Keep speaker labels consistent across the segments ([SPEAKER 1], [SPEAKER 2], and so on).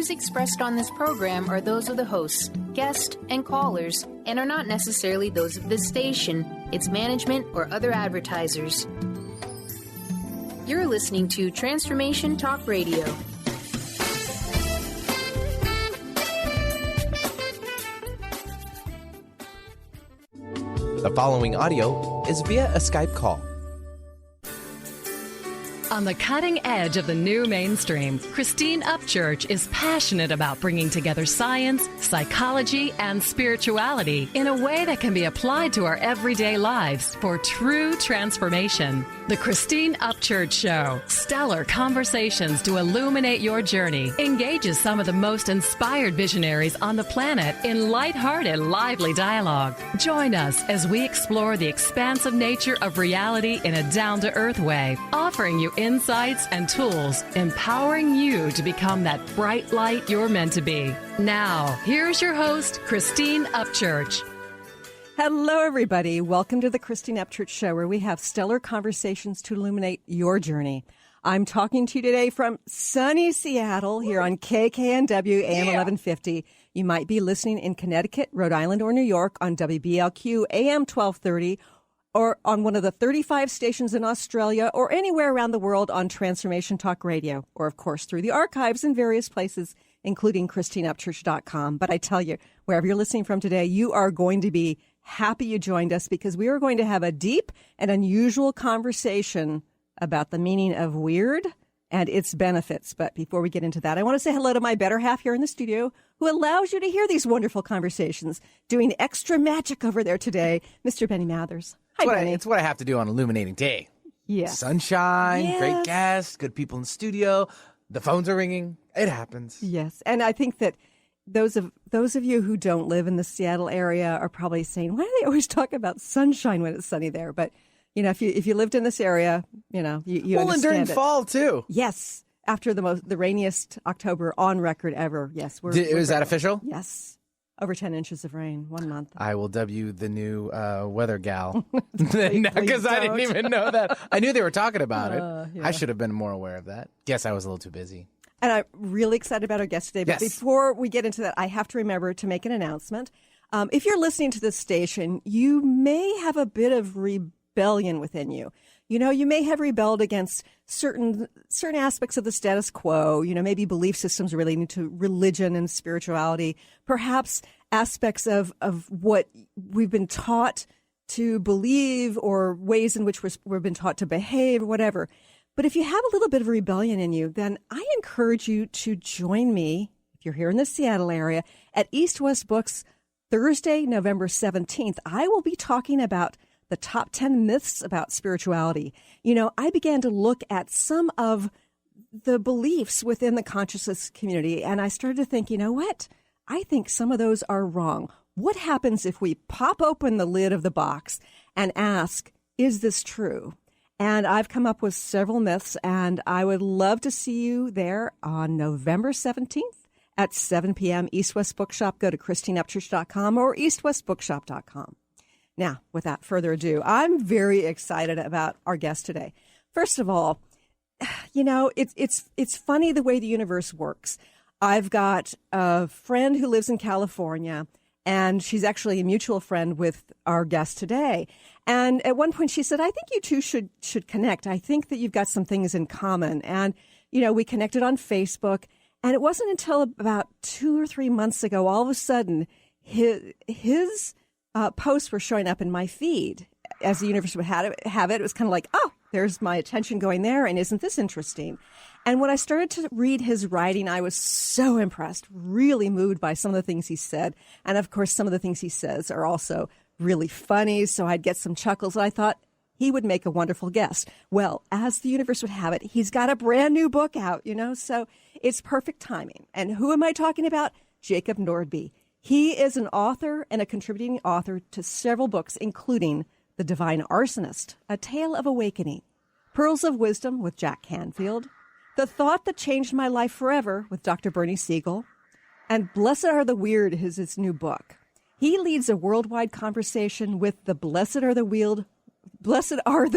[SPEAKER 1] views expressed on this program are those of the hosts, guests, and callers, and are not necessarily those of this station, its management, or other advertisers. You're listening to Transformation Talk Radio.
[SPEAKER 2] The following audio is via a Skype call.
[SPEAKER 3] On the cutting edge of the new mainstream, Christine Upchurch is passionate about bringing together science, psychology, and spirituality in a way that can be applied to our everyday lives for true transformation. The Christine Upchurch Show, stellar conversations to illuminate your journey, engages some of the most inspired visionaries on the planet in lighthearted, lively dialogue. Join us as we explore the expansive nature of reality in a down-to-earth way, offering you insights and tools, empowering you to become that bright light you're meant to be. Now, here's your host, Christine Upchurch.
[SPEAKER 4] Hello, everybody. Welcome to the Christine Upchurch Show, where we have stellar conversations to illuminate your journey. I'm talking to you today from sunny Seattle here on KKNW AM 1150. You might be listening in Connecticut, Rhode Island, or New York on WBLQ AM 1230, or on one of the 35 stations in Australia, or anywhere around the world on Transformation Talk Radio, or, of course, through the archives in various places, including ChristineUpchurch.com. But I tell you, wherever you're listening from today, you are going to be happy you joined us, because we are going to have a deep and unusual conversation about the meaning of weird and its benefits. But before we get into that, I want to say hello to my better half here in the studio, who allows you to hear these wonderful conversations, doing extra magic over there today, Mr. Benny Mathers. Hi, Benny.
[SPEAKER 2] It's what I have to do on Illuminating Day.
[SPEAKER 4] Yes.
[SPEAKER 2] Sunshine,
[SPEAKER 4] Yes.
[SPEAKER 2] great guests, good people in the studio. The phones are ringing. It happens.
[SPEAKER 4] Yes. And I think that those of you who don't live in the Seattle area are probably saying, why do they always talk about sunshine when it's sunny there? But, you know, if you lived in this area, you know, you
[SPEAKER 2] well, and during
[SPEAKER 4] understand it.
[SPEAKER 2] fall, too.
[SPEAKER 4] Yes. After the rainiest October on record ever. Yes.
[SPEAKER 2] Is that official?
[SPEAKER 4] Yes. Over 10 inches of rain, 1 month.
[SPEAKER 2] I will dub you the new weather gal.
[SPEAKER 4] Please
[SPEAKER 2] Because I didn't
[SPEAKER 4] don't.
[SPEAKER 2] even know that. I knew they were talking about it.
[SPEAKER 4] Yeah.
[SPEAKER 2] I should have been more aware of that. Guess I was a little too busy.
[SPEAKER 4] And I'm really excited about our guest today. But
[SPEAKER 2] Yes.
[SPEAKER 4] before we get into that, I have to remember to make an announcement. If you're listening to this station, you may have a bit of rebellion within you. You know, you may have rebelled against certain aspects of the status quo, you know, maybe belief systems relating to religion and spirituality, perhaps aspects of what we've been taught to believe, or ways in which we've been taught to behave, or whatever. But if you have a little bit of rebellion in you, then I encourage you to join me, if you're here in the Seattle area, at East West Books Thursday, November 17th. I will be talking about the top 10 myths about spirituality. You know, I began to look at some of the beliefs within the consciousness community, and I started to think, you know what? I think some of those are wrong. What happens if we pop open the lid of the box and ask, is this true? And I've come up with several myths, and I would love to see you there on November 17th at 7 p.m. East West Bookshop. Go to ChristineUpchurch.com or EastWestBookshop.com. Now, without further ado, I'm very excited about our guest today. First of all, you know, it's funny the way the universe works. I've got a friend who lives in California, and she's actually a mutual friend with our guest today. And at one point she said, I think you two should connect. I think that you've got some things in common. And, you know, we connected on Facebook. And it wasn't until about 2 or 3 months ago, all of a sudden, his posts were showing up in my feed. As the universe would have it, it was kind of like, oh, there's my attention going there. And isn't this interesting? And when I started to read his writing, I was so impressed, really moved by some of the things he said. And of course, some of the things he says are also really funny. So I'd get some chuckles. And I thought he would make a wonderful guest. Well, as the universe would have it, he's got a brand new book out, you know, so it's perfect timing. And who am I talking about? Jacob Nordby. He is an author and a contributing author to several books, including The Divine Arsonist, A Tale of Awakening, Pearls of Wisdom with Jack Canfield, The Thought That Changed My Life Forever with Dr. Bernie Siegel, and Blessed Are the Weird is his new book. He leads a worldwide conversation with the Blessed Are the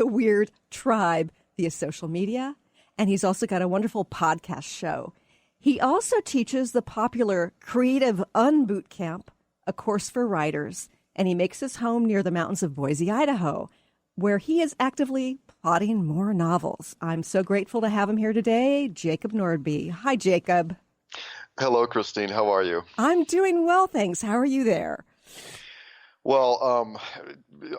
[SPEAKER 4] Weird tribe via social media, and he's also got a wonderful podcast show. He also teaches the popular Creative Unboot Camp, a course for writers, and he makes his home near the mountains of Boise, Idaho, where he is actively plotting more novels. I'm so grateful to have him here today, Jacob Nordby. Hi, Jacob.
[SPEAKER 5] Hello, Christine. How are you?
[SPEAKER 4] I'm doing well, thanks. How are you there?
[SPEAKER 5] Well,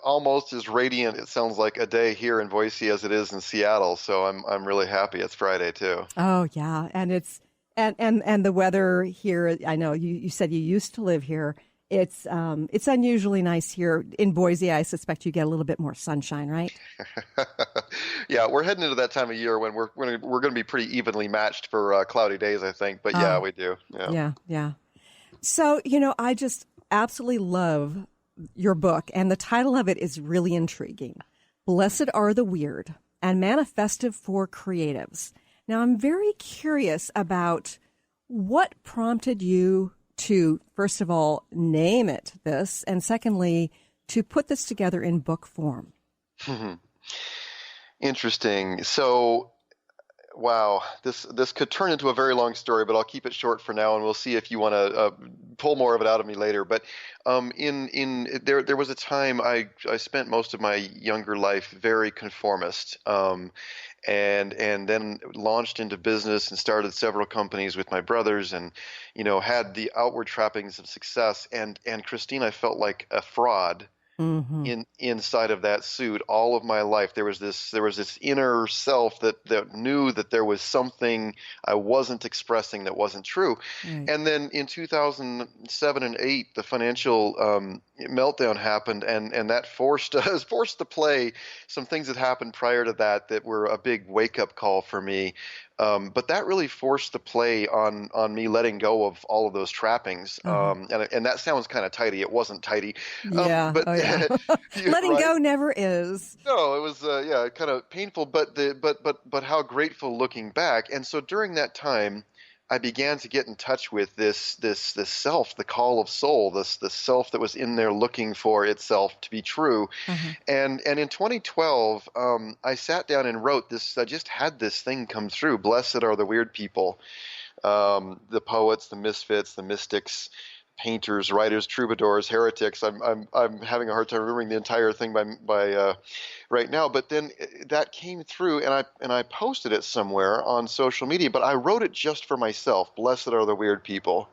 [SPEAKER 5] almost as radiant, it sounds like, a day here in Boise as it is in Seattle. So I'm really happy it's Friday too.
[SPEAKER 4] Oh yeah, and it's and the weather here. I know you said you used to live here. It's unusually nice here in Boise. I suspect you get a little bit more sunshine, right?
[SPEAKER 5] Yeah, we're heading into that time of year when we're going to be pretty evenly matched for cloudy days, I think. But yeah, we do.
[SPEAKER 4] Yeah. So I just absolutely love your book, and the title of it is really intriguing. Blessed Are the Weird and Manifestive for Creatives. Now, I'm very curious about what prompted you to, first of all, name it this, and secondly, to put this together in book form.
[SPEAKER 5] Interesting. So, wow, this could turn into a very long story, but I'll keep it short for now, and we'll see if you want to pull more of it out of me later. But there was a time I spent most of my younger life very conformist, and then launched into business and started several companies with my brothers, and had the outward trappings of success. And Christine, I felt like a fraud. Inside of that suit all of my life. There was this inner self that knew that there was something I wasn't expressing that wasn't true. Right. And then in 2007 and 2008, the financial meltdown happened, and that forced us to play some things that happened prior to that were a big wake up call for me. But that really forced the play on me letting go of all of those trappings. And that sounds kind of tidy. It wasn't tidy.
[SPEAKER 4] But letting go never is.
[SPEAKER 5] No, it was kind of painful, but how grateful looking back. And so during that time, I began to get in touch with this self, the call of soul, this self that was in there looking for itself to be true. And in 2012, I sat down and wrote this. I just had this thing come through. Blessed are the weird people, the poets, the misfits, the mystics, painters, writers, troubadours, heretics. I'm having a hard time remembering the entire thing by right now. But then that came through, and I posted it somewhere on social media. But I wrote it just for myself. Blessed are the weird people,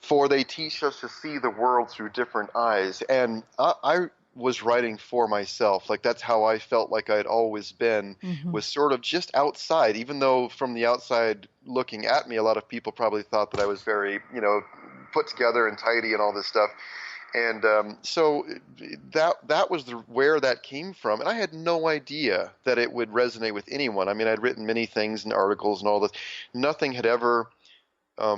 [SPEAKER 5] for they teach us to see the world through different eyes. And I was writing for myself. Like, that's how I felt like I'd always been, was sort of just outside, even though from the outside looking at me, a lot of people probably thought that I was very, put together and tidy and all this stuff. And so that was where that came from. And I had no idea that it would resonate with anyone. I mean, I'd written many things and articles and all this. Nothing had ever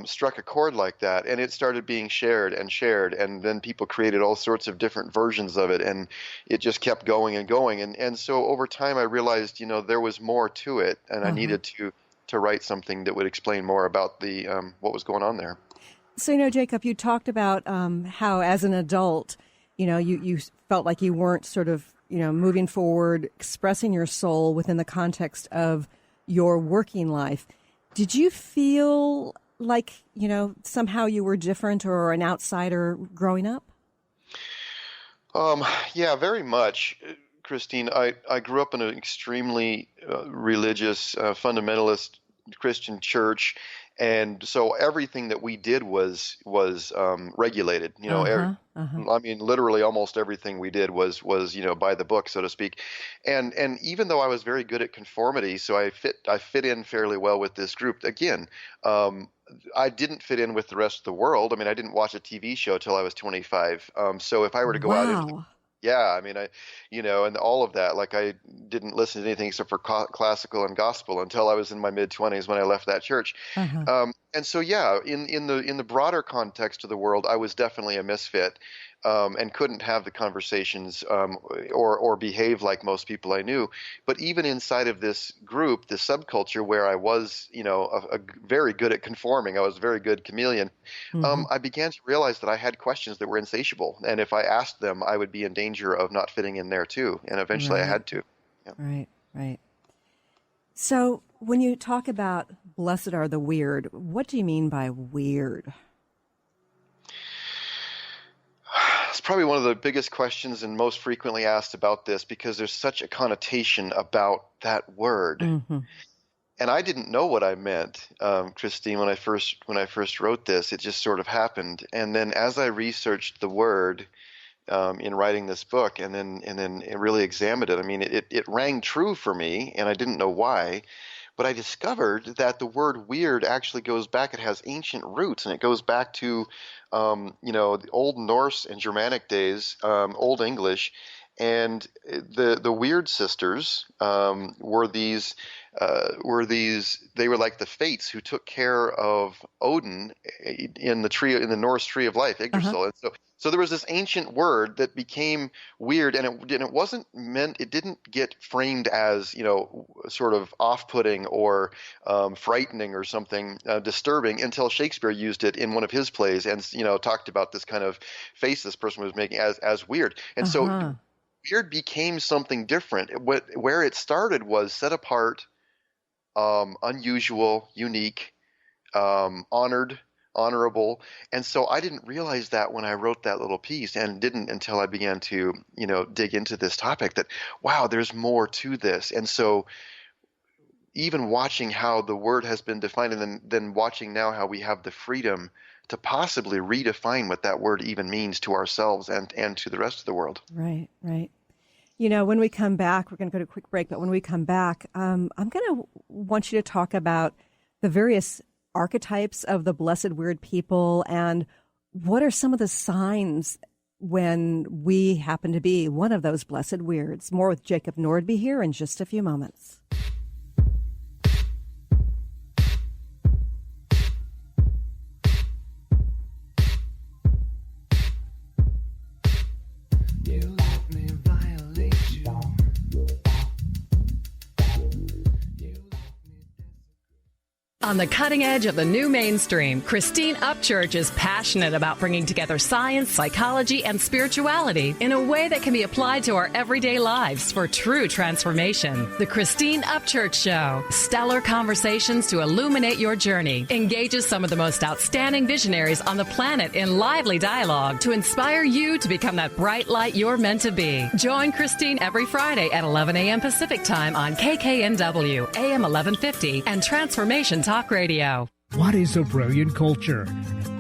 [SPEAKER 5] struck a chord like that. And it started being shared. And then people created all sorts of different versions of it. And it just kept going and going. And so over time, I realized, there was more to it. And I needed to write something that would explain more about the what was going on there.
[SPEAKER 4] So, Jacob, you talked about how as an adult, you felt like you weren't sort of, moving forward, expressing your soul within the context of your working life. Did you feel like, somehow you were different or an outsider growing up?
[SPEAKER 5] Yeah, very much. Christine, I grew up in an extremely religious, fundamentalist Christian church. And so everything that we did was regulated. I mean, literally almost everything we did was by the book, so to speak. And even though I was very good at conformity, so I fit in fairly well with this group. Again, I didn't fit in with the rest of the world. I mean, I didn't watch a TV show till I was 25. So if I were to go out into I mean, and all of that, like I didn't listen to anything except for classical and gospel until I was in my mid-20s when I left that church. And so, in the broader context of the world, I was definitely a misfit. And couldn't have the conversations or behave like most people I knew. But even inside of this group, this subculture where I was, a very good at conforming, I was a very good chameleon, I began to realize that I had questions that were insatiable. And if I asked them, I would be in danger of not fitting in there too. And eventually I had to.
[SPEAKER 4] Yeah. Right. So when you talk about blessed are the weird, what do you mean by weird?
[SPEAKER 5] It's probably one of the biggest questions and most frequently asked about this, because there's such a connotation about that word.
[SPEAKER 4] Mm-hmm.
[SPEAKER 5] And I didn't know what I meant, Christine, when I first wrote this. It just sort of happened. And then as I researched the word in writing this book, and then really examined it, I mean, it rang true for me, and I didn't know why. But I discovered that the word weird actually goes back. It has ancient roots, and it goes back to the Old Norse and Germanic days, Old English, and the Weird Sisters were these. They were like the Fates who took care of Odin in the Norse tree of life, Yggdrasil. And so there was this ancient word that became weird, and it wasn't meant. It didn't get framed as sort of off-putting or frightening or something disturbing until Shakespeare used it in one of his plays, and talked about this kind of face this person was making as weird. And so weird became something different. Where it started was set apart, unusual, unique, honorable. And so I didn't realize that when I wrote that little piece, and didn't until I began to, dig into this topic, that, wow, there's more to this. And so even watching how the word has been defined, and then watching now how we have the freedom to possibly redefine what that word even means to ourselves and to the rest of the world.
[SPEAKER 4] Right, right. When we come back, we're going to go to a quick break, but when we come back, I'm going to want you to talk about the various archetypes of the blessed weird people, and what are some of the signs when we happen to be one of those blessed weirds. More with Jacob Nordby here in just a few moments.
[SPEAKER 3] On the cutting edge of the new mainstream, Christine Upchurch is passionate about bringing together science, psychology, and spirituality in a way that can be applied to our everyday lives for true transformation. The Christine Upchurch Show, stellar conversations to illuminate your journey, engages some of the most outstanding visionaries on the planet in lively dialogue to inspire you to become that bright light you're meant to be. Join Christine every Friday at 11 a.m. Pacific Time on KKNW, AM 1150, and Transformation Talk Radio.
[SPEAKER 6] What is a brilliant culture?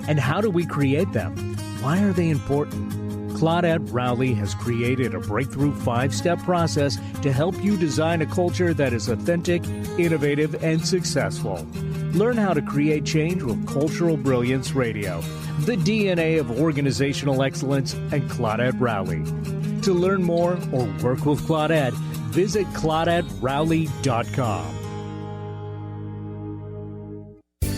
[SPEAKER 6] And how do we create them? Why are they important? Claudette Rowley has created a breakthrough 5-step process to help you design a culture that is authentic, innovative, and successful. Learn how to create change with Cultural Brilliance Radio, the DNA of organizational excellence, and Claudette Rowley. To learn more or work with Claudette, visit ClaudetteRowley.com.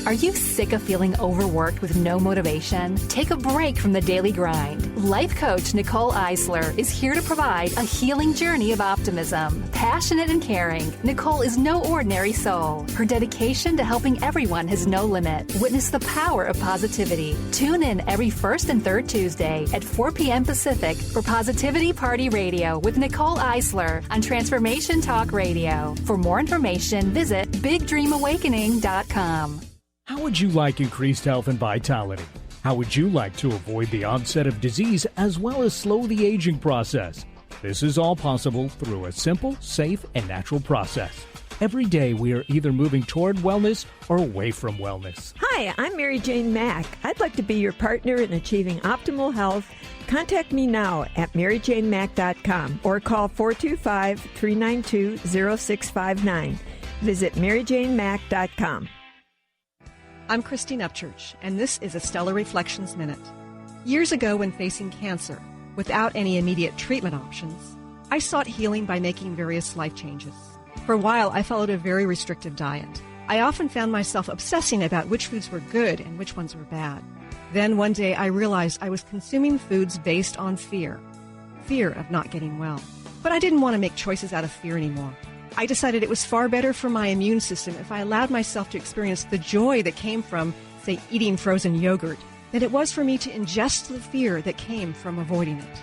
[SPEAKER 7] Are you sick of feeling overworked with no motivation? Take a break from the daily grind. Life coach Nicole Eisler is here to provide a healing journey of optimism. Passionate and caring, Nicole is no ordinary soul. Her dedication to helping everyone has no limit. Witness the power of positivity. Tune in every first and third Tuesday at 4 p.m. Pacific for Positivity Party Radio with Nicole Eisler on Transformation Talk Radio. For more information, visit BigDreamAwakening.com.
[SPEAKER 6] How would you like increased health and vitality? How would you like to avoid the onset of disease as well as slow the aging process? This is all possible through a simple, safe, and natural process. Every day we are either moving toward wellness or away from wellness.
[SPEAKER 8] Hi, I'm Mary Jane Mack. I'd like to be your partner in achieving optimal health. Contact me now at maryjanemack.com or call 425-392-0659. Visit maryjanemack.com.
[SPEAKER 4] I'm Christine Upchurch, and this is a Stellar Reflections Minute. Years ago, when facing cancer, without any immediate treatment options, I sought healing by making various life changes. For a while, I followed a very restrictive diet. I often found myself obsessing about which foods were good and which ones were bad. Then one day, I realized I was consuming foods based on fear of not getting well. But I didn't want to make choices out of fear anymore. I decided it was far better for my immune system if I allowed myself to experience the joy that came from, say, eating frozen yogurt, than it was for me to ingest the fear that came from avoiding it.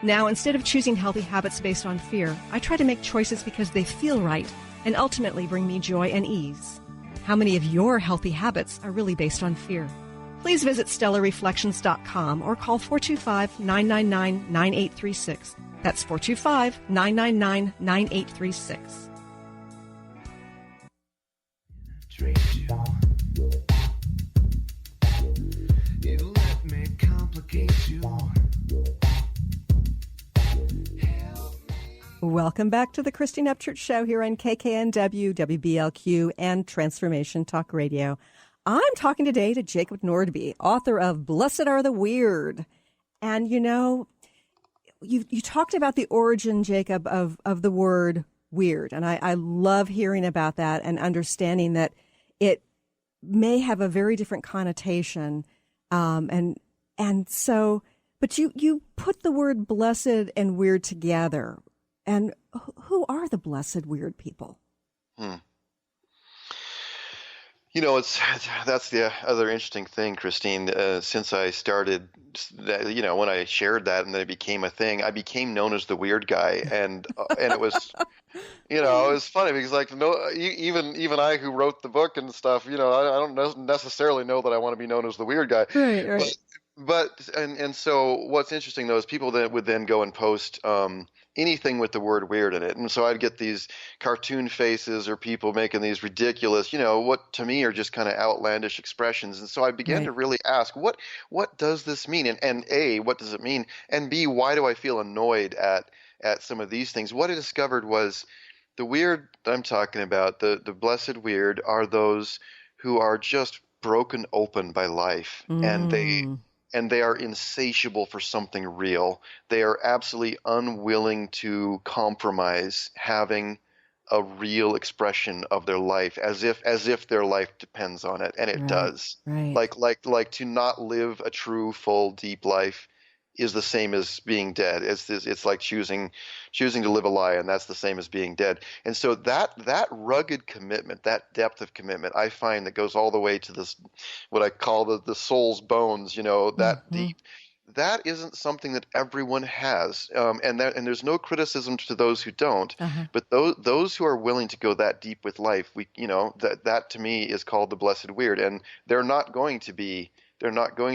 [SPEAKER 4] Now, instead of choosing healthy habits based on fear, I try to make choices because they feel right and ultimately bring me joy and ease? How many of your healthy habits are really based on fear? Please visit stellarreflections.com or call 425-999-9836. That's 425-999-9836.
[SPEAKER 9] You let me complicate you.
[SPEAKER 4] Welcome back to the Christine Upchurch Show here on KKNW, WBLQ, and Transformation Talk Radio. I'm talking today to Jacob Nordby, author of Blessed Are the Weird. And, you know, you talked about the origin, Jacob, of the word weird. And I love hearing about that and understanding that it may have a very different connotation. And so, but you put the word blessed and weird together. And who are the blessed weird people?
[SPEAKER 5] You know, that's the other interesting thing, Christine. Since I started, when I shared that and then it became a thing, I became known as the weird guy, and it was, it was funny because even I who wrote the book and stuff, I don't necessarily know that I want to be known as the weird guy.
[SPEAKER 4] Right.
[SPEAKER 5] But so what's interesting though is people that would then go and post anything with the word weird in it. And so I'd get these cartoon faces or people making these ridiculous, what to me are just kind of outlandish expressions. And so I began to really ask, what does this mean? And A, what does it mean? And B, why do I feel annoyed at some of these things? What I discovered was the weird that I'm talking about, the blessed weird, are those who are just broken open by life. And they are insatiable for something real. They are absolutely unwilling to compromise having a real expression of their life, as if their life depends on it, and it does.
[SPEAKER 4] Right.
[SPEAKER 5] Like to not live a true, full, deep life is the same as being dead. It's like choosing to live a lie, and that's the same as being dead. And so that rugged commitment, that depth of commitment, I find that goes all the way to this, what I call the soul's bones. That deep. That isn't something that everyone has, and there's no criticism to those who don't. But those who are willing to go that deep with life, that to me is called the blessed weird, and they're not going to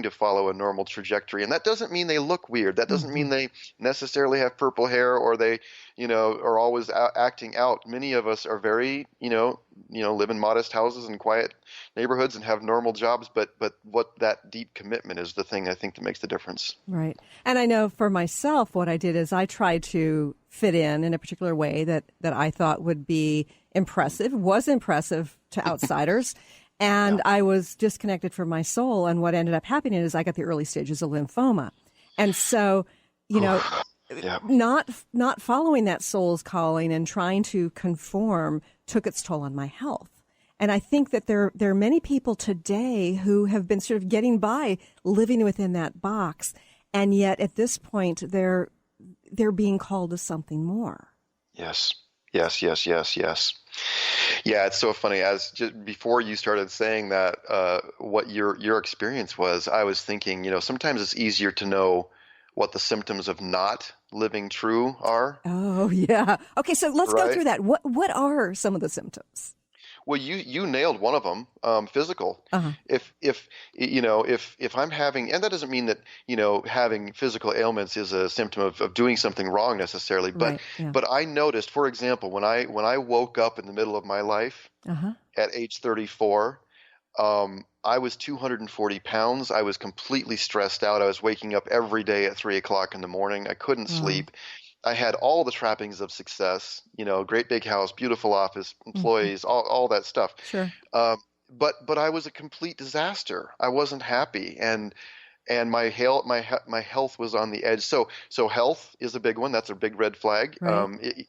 [SPEAKER 5] follow a normal trajectory. And that doesn't mean they look weird. That doesn't mean they necessarily have purple hair or they, are always acting out. Many of us are very, live in modest houses and quiet neighborhoods and have normal jobs. But what that deep commitment is the thing I think that makes the difference.
[SPEAKER 4] Right. And I know for myself, what I did is I tried to fit in a particular way that I thought would be was impressive to outsiders. And I was disconnected from my soul. And what ended up happening is I got the early stages of lymphoma. And so, not following that soul's calling and trying to conform took its toll on my health. And I think that there are many people today who have been sort of getting by living within that box. And yet at this point, they're being called to something more.
[SPEAKER 5] Yes. Yeah, it's so funny. As just before you started saying that, what your experience was, I was thinking, sometimes it's easier to know what the symptoms of not living true are.
[SPEAKER 4] Oh, yeah. Okay, so let's go through that. What are some of the symptoms?
[SPEAKER 5] Well, you nailed one of them, physical. If I'm having, and that doesn't mean that, having physical ailments is a symptom of doing something wrong necessarily, but I noticed, for example, when I woke up in the middle of my life at age 34, I was 240 pounds. I was completely stressed out. I was waking up every day at 3 o'clock in the morning. I couldn't sleep. I had all the trappings of success, great big house, beautiful office, employees, all that stuff.
[SPEAKER 4] Sure.
[SPEAKER 5] But I was a complete disaster. I wasn't happy, and my health was on the edge. So health is a big one. That's a big red flag.
[SPEAKER 4] Right.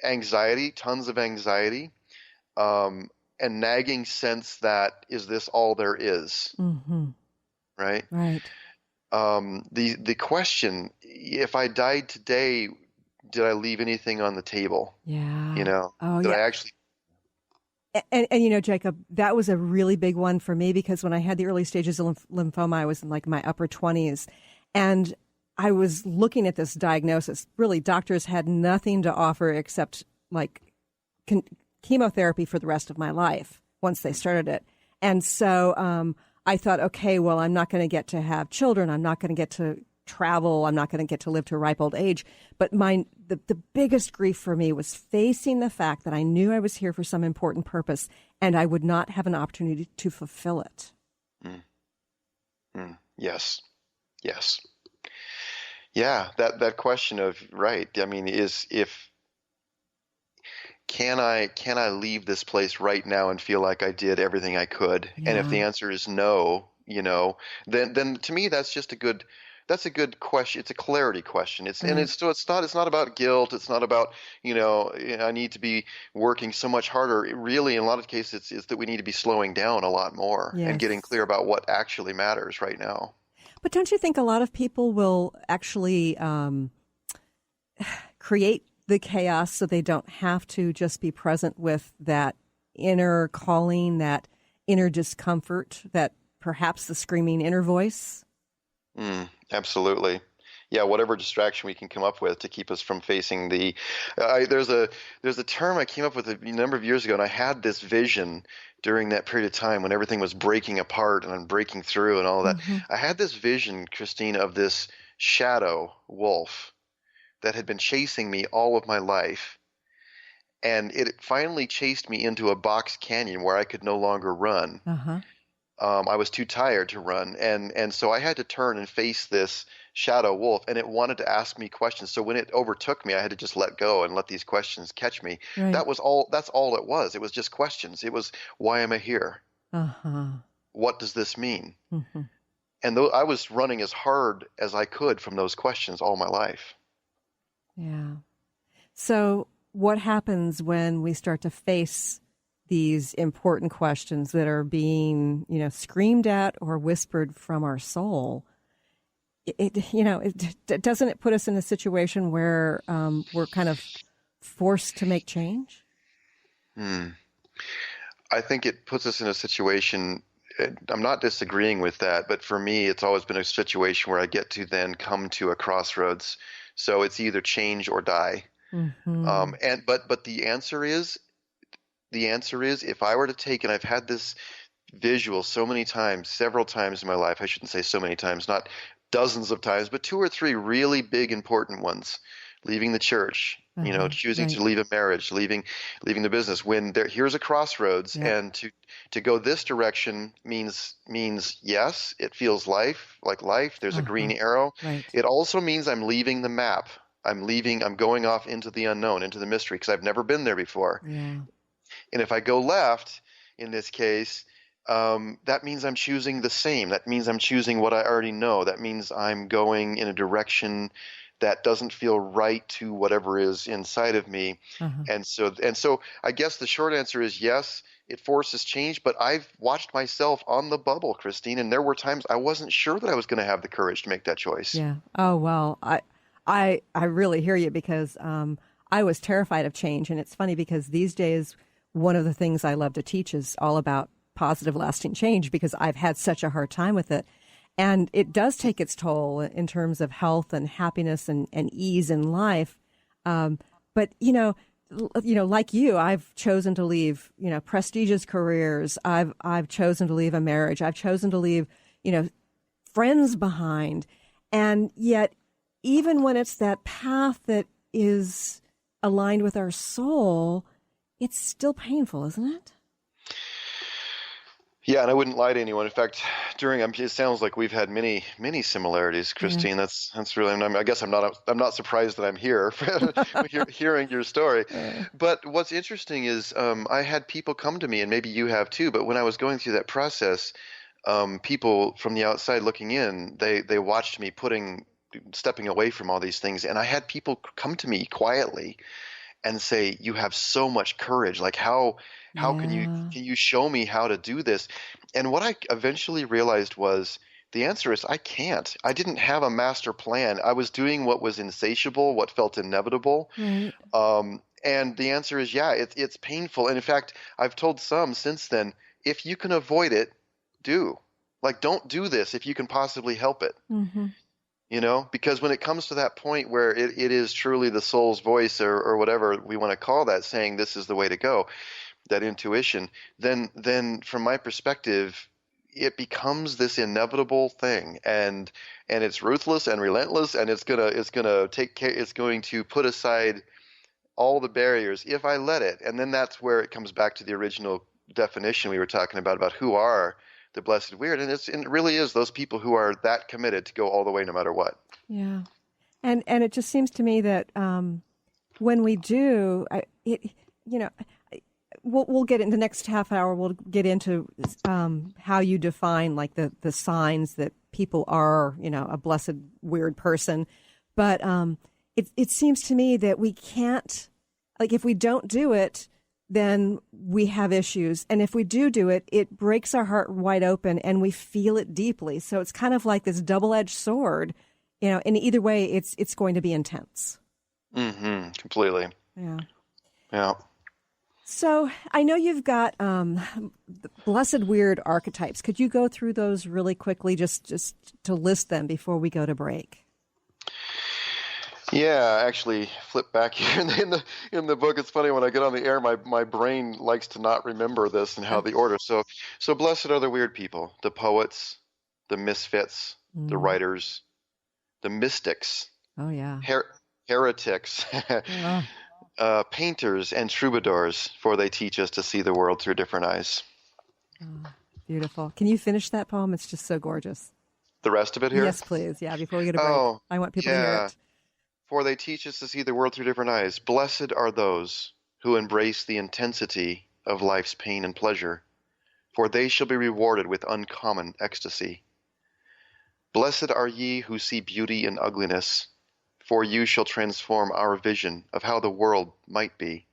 [SPEAKER 5] Anxiety, tons of anxiety, and nagging sense that, is this all there is? Right.
[SPEAKER 4] Right.
[SPEAKER 5] The question, if I died today, did I leave anything on the table?
[SPEAKER 4] Yeah.
[SPEAKER 5] Did I actually?
[SPEAKER 4] And Jacob, that was a really big one for me, because when I had the early stages of lymphoma, I was in like my upper 20s, and I was looking at this diagnosis. Really, doctors had nothing to offer except like chemotherapy for the rest of my life once they started it. And so I thought, okay, well, I'm not going to get to have children. I'm not going to get to travel. I'm not going to get to live to a ripe old age. But the biggest grief for me was facing the fact that I knew I was here for some important purpose and I would not have an opportunity to fulfill it.
[SPEAKER 5] Yes. Yeah, that question of, right, I mean, can I leave this place right now and feel like I did everything I could?
[SPEAKER 4] Yeah.
[SPEAKER 5] And if the answer is no, then to me that's a good question. It's a clarity question. It's not about guilt. It's not about, I need to be working so much harder. Really, in a lot of cases, it's that we need to be slowing down a lot more and getting clear about what actually matters right now.
[SPEAKER 4] But don't you think a lot of people will actually create the chaos so they don't have to just be present with that inner calling, that inner discomfort, that perhaps the screaming inner voice?
[SPEAKER 5] Absolutely. Yeah, whatever distraction we can come up with to keep us from facing the there's a term I came up with a number of years ago, and I had this vision during that period of time when everything was breaking apart and I'm breaking through and all that. I had this vision, Christine, of this shadow wolf that had been chasing me all of my life, and it finally chased me into a box canyon where I could no longer run. I was too tired to run, and so I had to turn and face this shadow wolf, and it wanted to ask me questions. So when it overtook me, I had to just let go and let these questions catch me.
[SPEAKER 4] Right.
[SPEAKER 5] That's all it was. It was just questions. It was, why am I here? What does this mean? And I was running as hard as I could from those questions all my life.
[SPEAKER 4] Yeah. So what happens when we start to face these important questions that are being, screamed at or whispered from our soul? Doesn't it put us in a situation where we're kind of forced to make change?
[SPEAKER 5] I think it puts us in a situation. I'm not disagreeing with that, but for me, it's always been a situation where I get to then come to a crossroads. So it's either change or die. But the answer is, if I were to take, and I've had this visual so many times, several times in my life, I shouldn't say so many times, not dozens of times, but 2 or 3 really big important ones. Leaving the church, choosing to leave a marriage, leaving the business. When here's a crossroads, and to go this direction means yes, it feels like life. There's a green arrow.
[SPEAKER 4] Right.
[SPEAKER 5] It also means I'm leaving the map. I'm going off into the unknown, into the mystery, because I've never been there before.
[SPEAKER 4] Yeah.
[SPEAKER 5] And if I go left, in this case, that means I'm choosing the same. That means I'm choosing what I already know. That means I'm going in a direction that doesn't feel right to whatever is inside of me. And so I guess the short answer is yes, it forces change, but I've watched myself on the bubble, Christine, and there were times I wasn't sure that I was going to have the courage to make that choice.
[SPEAKER 4] Yeah. Oh, well, I really hear you, because I was terrified of change. And it's funny because these days, one of the things I love to teach is all about positive, lasting change, because I've had such a hard time with it. And it does take its toll in terms of health and happiness and ease in life. But, like you, I've chosen to leave, prestigious careers. I've chosen to leave a marriage. I've chosen to leave, friends behind. And yet, even when it's that path that is aligned with our soul, it's still painful, isn't it?
[SPEAKER 5] Yeah, and I wouldn't lie to anyone. In fact, it sounds like we've had many similarities, Christine. Yeah. That's really. I guess I'm not surprised that I'm here hearing your story. But what's interesting is I had people come to me, and maybe you have too. But when I was going through that process, people from the outside looking in, they watched me stepping away from all these things, and I had people come to me quietly and say, "You have so much courage. Like how can you show me how to do this?" And what I eventually realized was the answer is I can't. I didn't have a master plan. I was doing what was insatiable, what felt inevitable.
[SPEAKER 4] Right.
[SPEAKER 5] And the answer is, it's painful. And in fact, I've told some since then, if you can avoid it, don't do this if you can possibly help it. because when it comes to that point where it is truly the soul's voice or whatever we want to call that, saying this is the way to go, that intuition, then from my perspective, it becomes this inevitable thing, and it's ruthless and relentless, and it's going to put aside all the barriers if I let it. And then that's where it comes back to the original definition we were talking about who are the blessed weird, and it really is those people who are that committed to go all the way no matter what.
[SPEAKER 4] Yeah, and it just seems to me that when we do, we'll get in the next half hour. We'll get into how you define like the signs that people are, a blessed weird person. But it seems to me that we can't, like, if we don't do it, then we have issues. And if we do it, it breaks our heart wide open and we feel it deeply. So it's kind of like this double-edged sword, in either way, it's going to be intense. Mm-hmm.
[SPEAKER 5] Completely.
[SPEAKER 4] Yeah.
[SPEAKER 5] Yeah.
[SPEAKER 4] So I know you've got blessed weird archetypes. Could you go through those really quickly, just to list them before we go to break?
[SPEAKER 5] Yeah, I actually flip back here in the book. It's funny, when I get on the air, my brain likes to not remember this and how the order. So blessed are the weird people, the poets, the misfits, the writers, the mystics.
[SPEAKER 4] Oh yeah.
[SPEAKER 5] Heretics. Painters and troubadours, for they teach us to see the world through different eyes.
[SPEAKER 4] Oh, beautiful. Can you finish that poem? It's just so gorgeous.
[SPEAKER 5] The rest of it here?
[SPEAKER 4] Yes, please. Yeah, before we get a break. I want people to hear it.
[SPEAKER 5] For they teach us to see the world through different eyes. Blessed are those who embrace the intensity of life's pain and pleasure, for they shall be rewarded with uncommon ecstasy. Blessed are ye who see beauty in ugliness, for you shall transform our vision of how the world might be.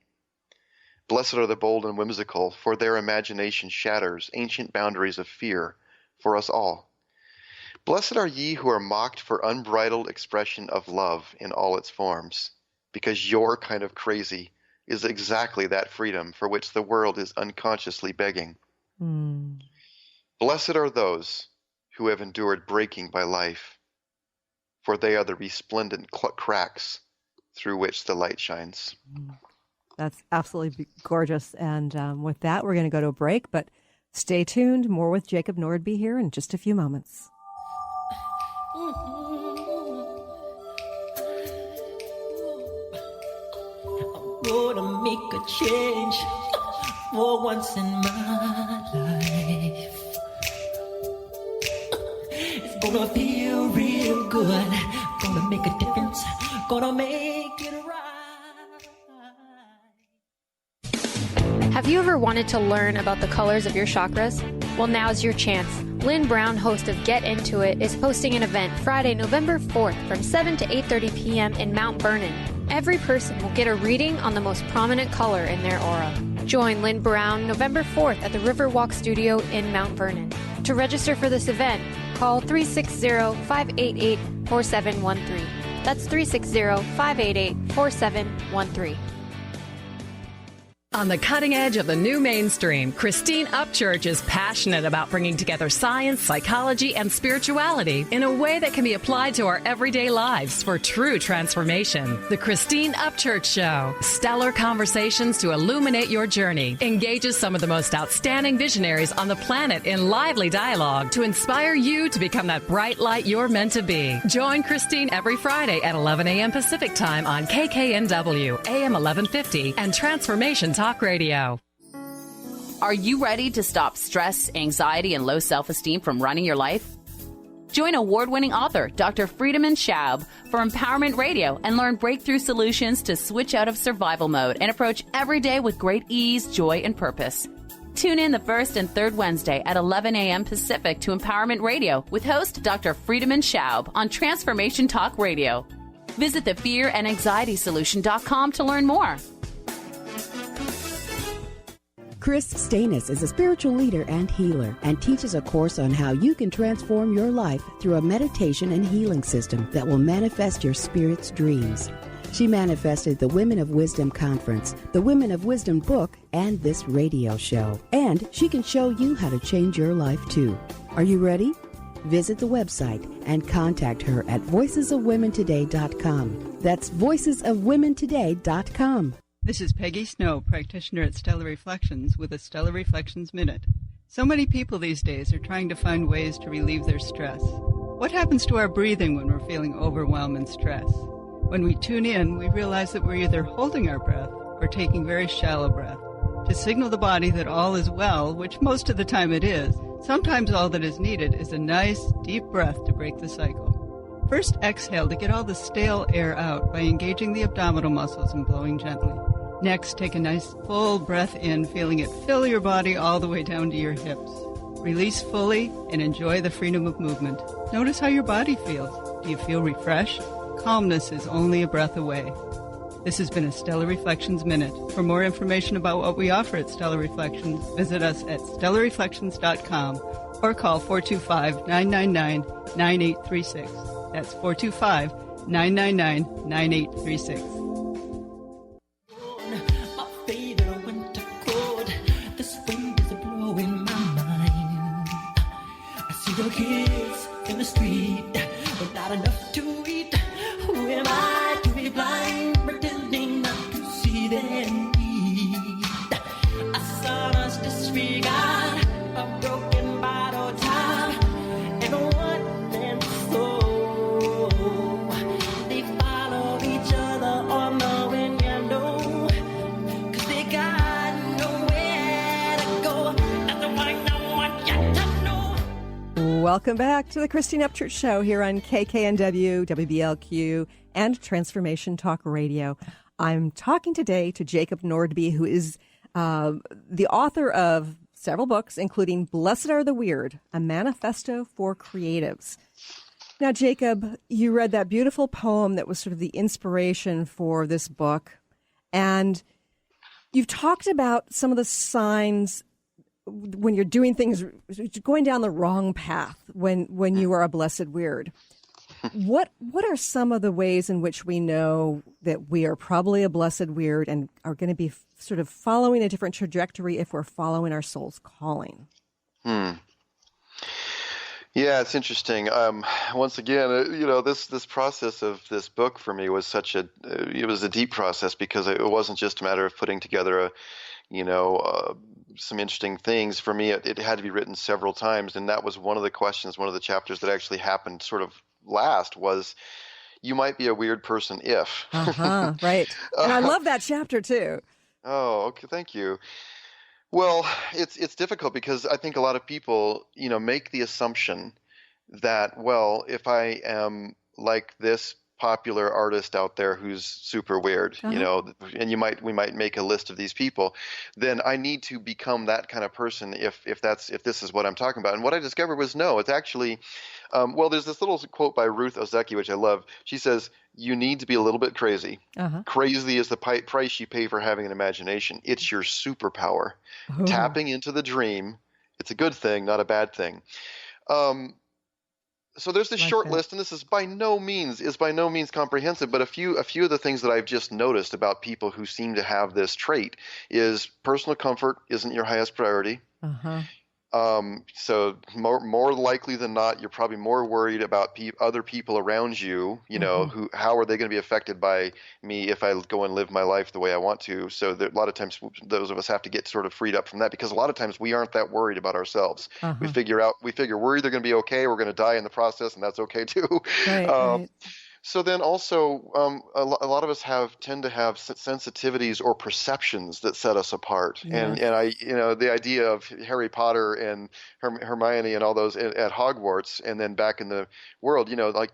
[SPEAKER 5] Blessed are the bold and whimsical, for their imagination shatters ancient boundaries of fear for us all. Blessed are ye who are mocked for unbridled expression of love in all its forms, because your kind of crazy is exactly that freedom for which the world is unconsciously begging. Blessed are those who have endured breaking by life, for they are the resplendent cracks through which the light shines.
[SPEAKER 4] That's absolutely gorgeous. And with that, we're going to go to a break, but stay tuned. More with Jacob Nordby here in just a few moments.
[SPEAKER 10] I'm gonna make a change for once in my life. It's gonna feel real good. Gonna make a difference. Gonna make it right.
[SPEAKER 11] Have you ever wanted to learn about the colors of your chakras? Well, now's your chance. Lynn Brown, host of Get Into It, is hosting an event Friday, November 4th from 7 to 8:30 p.m. in Mount Vernon. Every person will get a reading on the most prominent color in their aura. Join Lynn Brown November 4th at the Riverwalk Studio in Mount Vernon. To register for this event, call 360-588-4713. That's 360-588-4713.
[SPEAKER 3] On the cutting edge of the new mainstream, Christine Upchurch is passionate about bringing together science, psychology, and spirituality in a way that can be applied to our everyday lives for true transformation. The Christine Upchurch Show. Stellar conversations to illuminate your journey. Engages some of the most outstanding visionaries on the planet in lively dialogue to inspire you to become that bright light you're meant to be. Join Christine every Friday at 11 a.m. Pacific Time on KKNW, AM 1150, and Transformation Talk Radio.
[SPEAKER 12] Are you ready to stop stress, anxiety, and low self-esteem from running your life? Join award-winning author Dr. Friedemann Schaub for Empowerment Radio and learn breakthrough solutions to switch out of survival mode and approach every day with great ease, joy, and purpose. Tune in the first and third Wednesday at 11 a.m. Pacific to Empowerment Radio with host Dr. Friedemann Schaub on Transformation Talk Radio. Visit thefearandanxietysolution.com to learn more.
[SPEAKER 13] Chris Stanis is a spiritual leader and healer and teaches a course on how you can transform your life through a meditation and healing system that will manifest your spirit's dreams. She manifested the Women of Wisdom Conference, the Women of Wisdom book, and this radio show. And she can show you how to change your life too. Are you ready? Visit the website and contact her at voicesofwomentoday.com. That's voicesofwomentoday.com.
[SPEAKER 14] This is Peggy Snow, practitioner at Stellar Reflections with a Stellar Reflections Minute. So many people these days are trying to find ways to relieve their stress. What happens to our breathing when we're feeling overwhelm and stress? When we tune in, we realize that we're either holding our breath or taking very shallow breath to signal the body that all is well, which most of the time it is. Sometimes all that is needed is a nice, deep breath to break the cycle. First, exhale to get all the stale air out by engaging the abdominal muscles and blowing gently. Next, take a nice full breath in, feeling it fill your body all the way down to your hips. Release fully and enjoy the freedom of movement. Notice how your body feels. Do you feel refreshed? Calmness is only a breath away. This has been a Stellar Reflections Minute. For more information about what we offer at Stellar Reflections, visit us at stellarreflections.com or call 425-999-9836. That's 425-999-9836.
[SPEAKER 10] The kids in the street, but not enough to eat. Who am I to be blind, pretending not to see their need? A son's disregard, a broken bottle top, and a one-man soul. They follow each other on the wind, you know, 'cause they got nowhere to go. That's why no one yet to know.
[SPEAKER 4] Welcome back to the Christine Upchurch Show here on KKNW, WBLQ, and Transformation Talk Radio. I'm talking today to Jacob Nordby, who is the author of several books, including Blessed Are the Weird, a manifesto for creatives. Now, Jacob, you read that beautiful poem that was sort of the inspiration for this book, and you've talked about some of the signs when you're doing things, going down the wrong path when you are a blessed weird. What are some of the ways in which we know that we are probably a blessed weird and are going to be sort of following a different trajectory if we're following our soul's calling?
[SPEAKER 5] Yeah, it's interesting. Once again, this process of this book for me was it was a deep process, because it wasn't just a matter of putting together some interesting things. For me, it had to be written several times, and that was one of the questions, one of the chapters that actually happened sort of last was, you might be a weird person if.
[SPEAKER 4] Right. And I love that chapter too.
[SPEAKER 5] Oh, okay, thank you. Well, it's difficult because I think a lot of people, make the assumption that, well, if I am like this popular artist out there who's super weird, and we might make a list of these people, then I need to become that kind of person if this is what I'm talking about. And what I discovered was, no, it's actually, there's this little quote by Ruth Ozeki, which I love. She says, you need to be a little bit crazy. Crazy is the price you pay for having an imagination. It's your superpower. Tapping into the dream. It's a good thing, not a bad thing. So there's this short list, and this is by no means comprehensive, but a few of the things that I've just noticed about people who seem to have this trait is personal comfort isn't your highest priority. So more likely than not, you're probably more worried about other people around you, how are they going to be affected by me if I go and live my life the way I want to. So a lot of times those of us have to get sort of freed up from that, because a lot of times we aren't that worried about ourselves. We figure we're either going to be okay, we're going to die in the process, and that's okay too. Right. So then also, a lot of us tend to have sensitivities or perceptions that set us apart. And I, the idea of Harry Potter and Hermione and all those at Hogwarts, and then back in the world,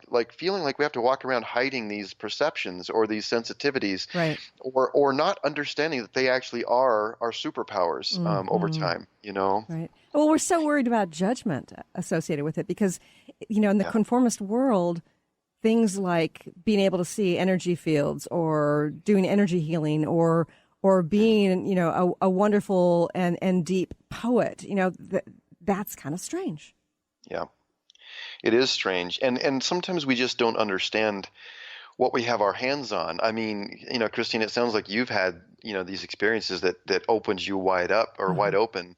[SPEAKER 5] like feeling like we have to walk around hiding these perceptions or these sensitivities, right? Or not understanding that they actually are our superpowers over time.
[SPEAKER 4] Right. Well, we're so worried about judgment associated with it because, in the conformist world, things like being able to see energy fields or doing energy healing or being, a wonderful and deep poet, that's kind of strange.
[SPEAKER 5] Yeah, it is strange. And sometimes we just don't understand what we have our hands on. I mean, Christine, it sounds like you've had, these experiences that opened you wide up or wide open.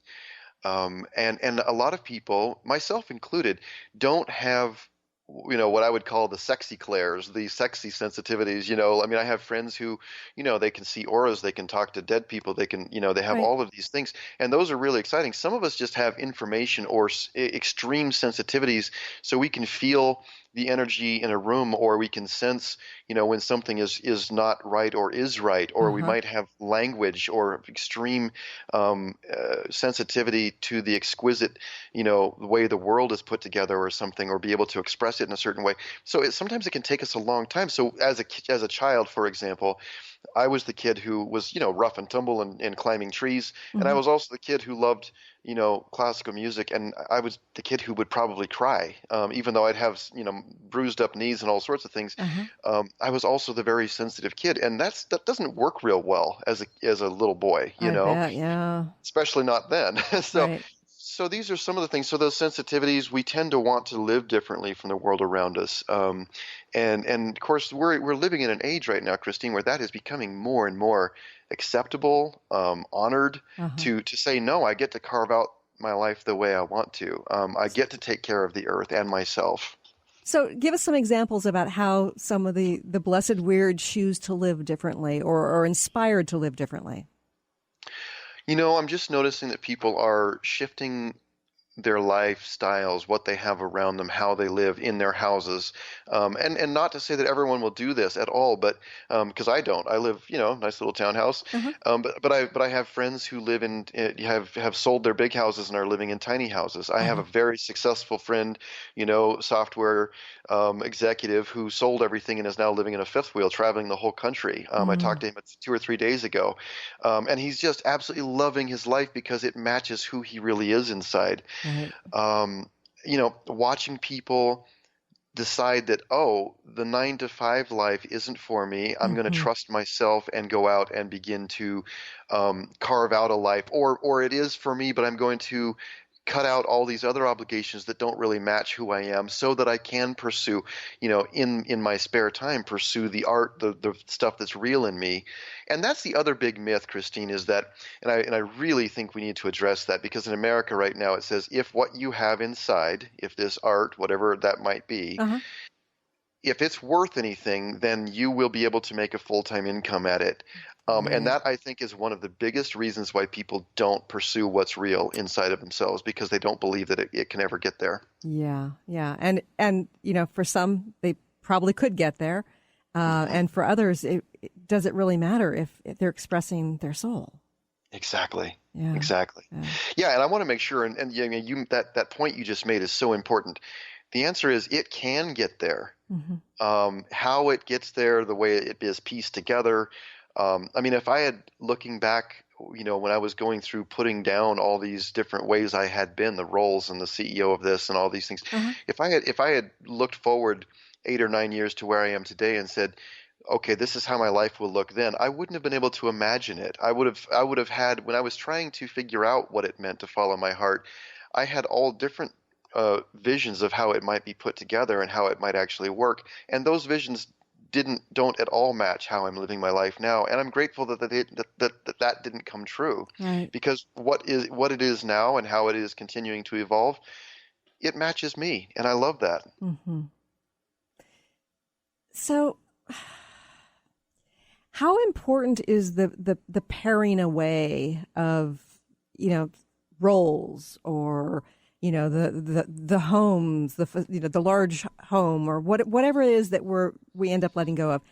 [SPEAKER 5] And a lot of people, myself included, don't have what I would call the sexy clairs, the sexy sensitivities. I mean, I have friends who, they can see auras, they can talk to dead people, they can, they have all of these things, and those are really exciting. Some of us just have information or extreme sensitivities, so we can feel the energy in a room, or we can sense, when something is not right or is right, or we might have language or extreme sensitivity to the exquisite, the way the world is put together or something, or be able to express it in a certain way. So sometimes it can take us a long time. So as a child, for example, I was the kid who was, rough and tumble and climbing trees. And I was also the kid who loved, classical music. And I was the kid who would probably cry, even though I'd have, bruised up knees and all sorts of things. I was also the very sensitive kid. And that doesn't work real well as a little boy,
[SPEAKER 4] I bet, yeah.
[SPEAKER 5] Especially not then. So these are some of the things. So those sensitivities, we tend to want to live differently from the world around us. And of course, we're living in an age right now, Christine, where that is becoming more and more acceptable, honored to say, no, I get to carve out my life the way I want to. I get to take care of the earth and myself.
[SPEAKER 4] So give us some examples about how some of the blessed weird choose to live differently or are inspired to live differently.
[SPEAKER 5] I'm just noticing that people are shifting their lifestyles, what they have around them, how they live in their houses. And not to say that everyone will do this at all, but because I don't. I live, nice little townhouse. But I have friends who live in have sold their big houses and are living in tiny houses. I have a very successful friend, software executive who sold everything and is now living in a fifth wheel, traveling the whole country. I talked to him 2 or 3 days ago, and he's just absolutely loving his life because it matches who he really is inside. Watching people decide that, the 9-to-5 life isn't for me. I'm going to trust myself and go out and begin to carve out a life, or it is for me, but I'm going to cut out all these other obligations that don't really match who I am, so that I can pursue, in my spare time, pursue the art, the stuff that's real in me. And that's the other big myth, Christine, is that, and I really think we need to address that, because in America right now it says, if what you have inside, if this art, whatever that might be, if it's worth anything, then you will be able to make a full-time income at it. And that, I think, is one of the biggest reasons why people don't pursue what's real inside of themselves, because they don't believe that it can ever get there.
[SPEAKER 4] Yeah. And for some, they probably could get there. And for others, does it really matter if they're expressing their soul? Exactly.
[SPEAKER 5] And I want to make sure, and that point you just made is so important. The answer is it can get there. How it gets there, the way it is pieced together. If I had, looking back, when I was going through putting down all these different ways I had been, the roles and the CEO of this and all these things, if I had looked forward 8 or 9 years to where I am today and said, okay, this is how my life will look then, I wouldn't have been able to imagine it. I would have had, when I was trying to figure out what it meant to follow my heart, I had all different visions of how it might be put together and how it might actually work. And those visions don't at all match how I'm living my life now. And I'm grateful that that didn't come true. Right. Because what it is now and how it is continuing to evolve, it matches me. And I love that.
[SPEAKER 4] So how important is the paring away of, roles or, the homes, the large home or whatever it is that we end up letting go of?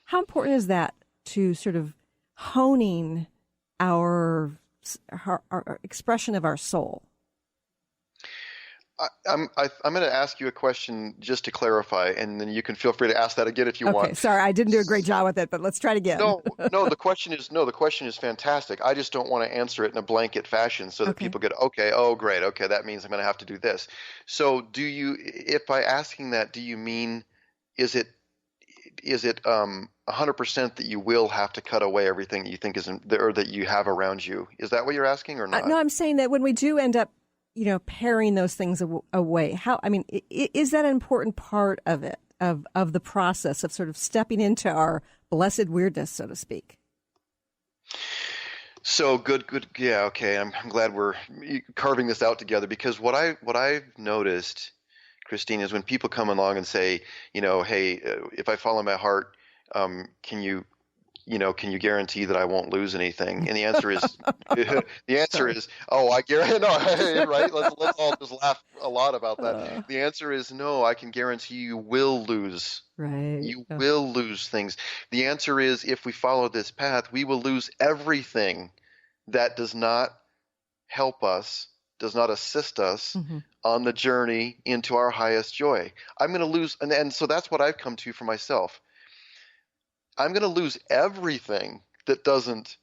[SPEAKER 4] How important is that to sort of honing our expression of our soul?
[SPEAKER 5] I'm going to ask you a question just to clarify, and then you can feel free to ask that again if you want.
[SPEAKER 4] Okay, sorry, I didn't do a great job with it, but let's try it again.
[SPEAKER 5] No, the question is fantastic. I just don't want to answer it in a blanket fashion so that people get, okay, oh great, okay, that means I'm going to have to do this. So if by asking that, do you mean, is it 100% that you will have to cut away everything that you think or that you have around you? Is that what you're asking or not?
[SPEAKER 4] No, I'm saying that when we do end up paring those things away, is that an important part of it, of the process of sort of stepping into our blessed weirdness, so to speak?
[SPEAKER 5] So good. Yeah, okay. I'm glad we're carving this out together, because what I've noticed, Christine, is when people come along and say, hey, if I follow my heart, can you guarantee that I won't lose anything? And the answer is, oh, I guarantee. No, right? Let's all just laugh a lot about that. The answer is no. I can guarantee you will lose.
[SPEAKER 4] Right.
[SPEAKER 5] You will lose things. The answer is, if we follow this path, we will lose everything that does not help us, does not assist us on the journey into our highest joy. I'm going to lose, and so that's what I've come to for myself. I'm going to lose everything that doesn't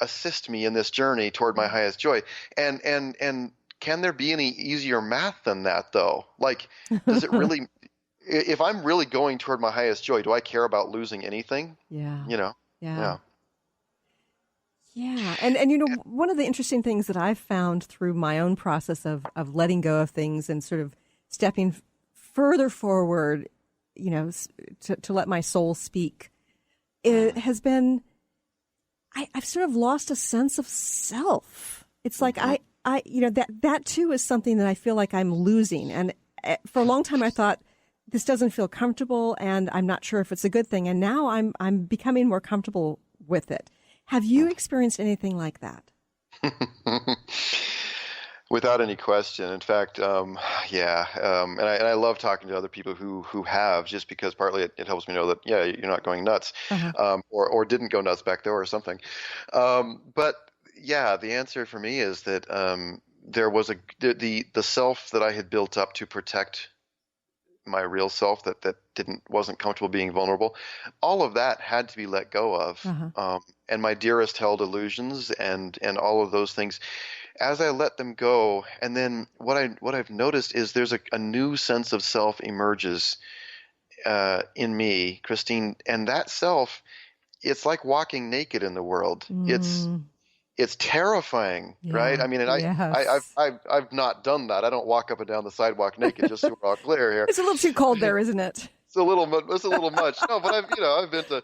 [SPEAKER 5] assist me in this journey toward my highest joy. And can there be any easier math than that, though? Like, does it really? If I'm really going toward my highest joy, do I care about losing anything?
[SPEAKER 4] Yeah.
[SPEAKER 5] Yeah.
[SPEAKER 4] Yeah. And one of the interesting things that I've found through my own process of letting go of things and sort of stepping further forward, to let my soul speak, it has been, I've sort of lost a sense of self. It's like that too is something that I feel like I'm losing. And for a long time I thought, this doesn't feel comfortable and I'm not sure if it's a good thing. And now I'm becoming more comfortable with it. Have you experienced anything like that?
[SPEAKER 5] Without any question. In fact, and I love talking to other people who have, just because partly it helps me know that, you're not going nuts, or didn't go nuts back there or something. But yeah, the answer for me is that there was the self that I had built up to protect my real self that wasn't comfortable being vulnerable. All of that had to be let go of. And my dearest held illusions and all of those things, as I let them go. And then what I've noticed is there's a new sense of self emerges in me, Christine, and that self, it's like walking naked in the world. It's terrifying, right? I mean, and I've not done that. I don't walk up and down the sidewalk naked, just so we're all clear here.
[SPEAKER 4] It's a little too cold there, isn't it?
[SPEAKER 5] It's a little much. No, but I've been to